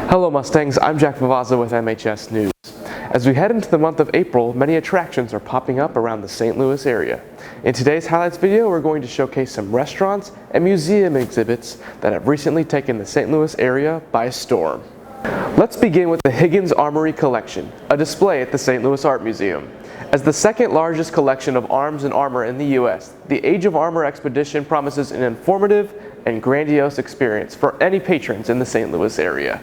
Hello Mustangs, I'm Jack Favazza with MHS News. As we head into the month of April, many attractions are popping up around the St. Louis area. In today's highlights video, we're going to showcase some restaurants and museum exhibits that have recently taken the St. Louis area by storm. Let's begin with the Higgins Armory Collection, a display at the St. Louis Art Museum. As the second largest collection of arms and armor in the U.S., the Age of Armor exposition promises an informative and grandiose experience for any patrons in the St. Louis area.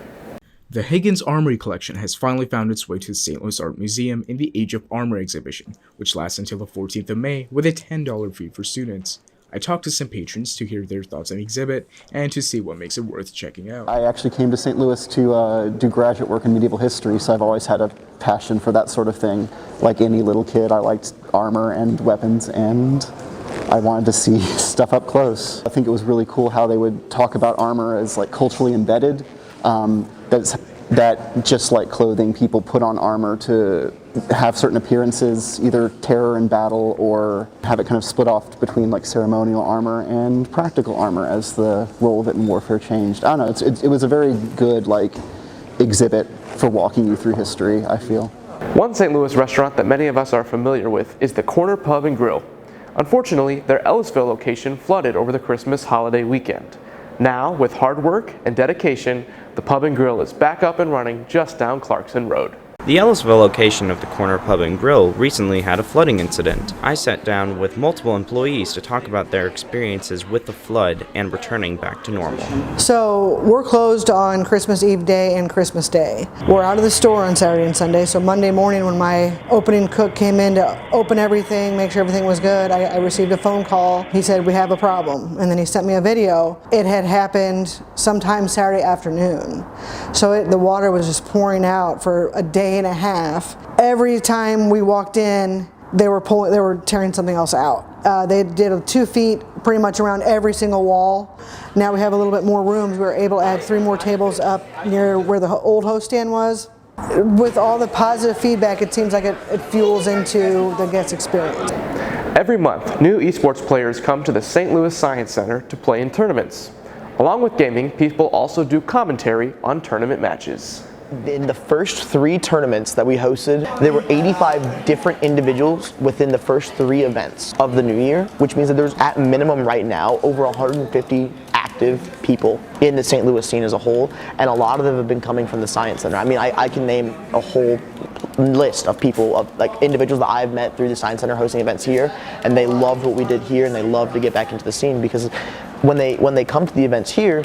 The Higgins Armory Collection has finally found its way to the St. Louis Art Museum in the Age of Armor exhibition, which lasts until the 14th of May with a $10 fee for students. I talked to some patrons to hear their thoughts on the exhibit and to see what makes it worth checking out. I actually came to St. Louis to do graduate work in medieval history, so I've always had a passion for that sort of thing. Like any little kid, I liked armor and weapons, and I wanted to see stuff up close. I think it was really cool how they would talk about armor as like culturally embedded. That just like clothing, people put on armor to have certain appearances, either terror in battle or have it kind of split off between like ceremonial armor and practical armor as the role of it in warfare changed. I don't know, it was a very good like exhibit for walking you through history, I feel. One St. Louis restaurant that many of us are familiar with is the Corner Pub and Grill. Unfortunately, their Ellisville location flooded over the Christmas holiday weekend. Now, with hard work and dedication, the Pub and Grill is back up and running just down Clarkson Road. The Ellisville location of the Corner Pub and Grill recently had a flooding incident. I sat down with multiple employees to talk about their experiences with the flood and returning back to normal. So we're closed on Christmas Eve day and Christmas Day. We're out of the store on Saturday and Sunday, so Monday morning when my opening cook came in to open everything, make sure everything was good, I received a phone call. He said, "We have a problem," and then he sent me a video. It had happened sometime Saturday afternoon. So the water was just pouring out for a day and a half. Every time we walked in, they were tearing something else out. They did 2 feet pretty much around every single wall. Now we have a little bit more rooms. We were able to add 3 more tables up near where the old host stand was. With all the positive feedback, it seems like it fuels into the guest experience. Every month, new esports players come to the St. Louis Science Center to play in tournaments. Along with gaming, people also do commentary on tournament matches. In the first 3 tournaments that we hosted, there were 85 different individuals within the first 3 events of the new year, which means that there's at minimum right now over 150 active people in the St. Louis scene as a whole, and a lot of them have been coming from the Science Center. I mean, I can name a whole list of people, of like individuals that I've met through the Science Center hosting events here, and they loved what we did here and they love to get back into the scene, because when they come to the events here,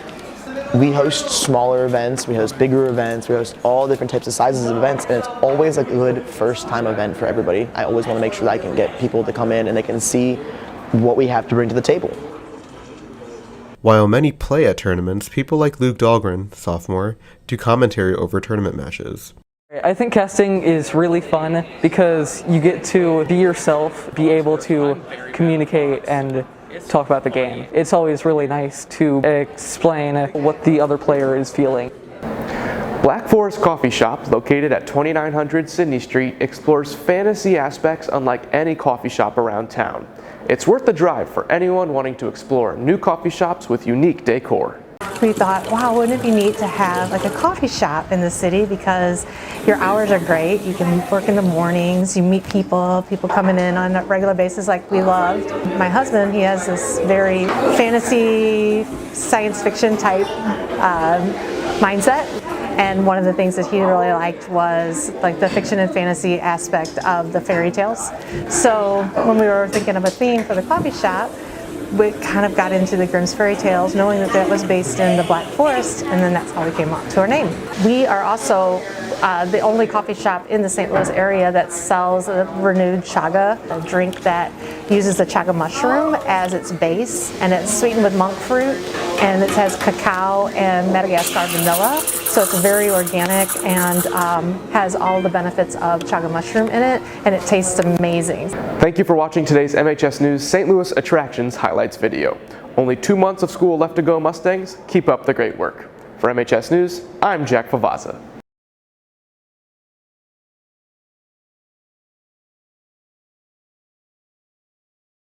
we host smaller events, we host bigger events, we host all different types of sizes of events, and it's always a good first time event for everybody. I always want to make sure that I can get people to come in and they can see what we have to bring to the table. While many play at tournaments, people like Luke Dahlgren, sophomore, do commentary over tournament matches. I think casting is really fun because you get to be yourself, be able to communicate and talk about the game. It's always really nice to explain what the other player is feeling. Black Forest Coffee Shop, located at 2900 Sydney Street, explores fantasy aspects unlike any coffee shop around town. It's worth the drive for anyone wanting to explore new coffee shops with unique decor. We thought, wow, wouldn't it be neat to have like a coffee shop in the city, because your hours are great. You can work in the mornings, you meet people coming in on a regular basis like we loved. My husband, he has this very fantasy, science fiction type mindset. And one of the things that he really liked was like the fiction and fantasy aspect of the fairy tales. So when we were thinking of a theme for the coffee shop, we kind of got into the Grimm's fairy tales, knowing that was based in the Black Forest, and then that's how we came up to our name. We are also the only coffee shop in the St. Louis area that sells a renewed chaga, a drink that uses the chaga mushroom as its base, and it's sweetened with monk fruit, and it has cacao and Madagascar vanilla, so it's very organic and has all the benefits of chaga mushroom in it, and it tastes amazing. Thank you for watching today's MHS News St. Louis Attractions highlights video. Only 2 months of school left to go, Mustangs. Keep up the great work. For MHS News, I'm Jack Favazza.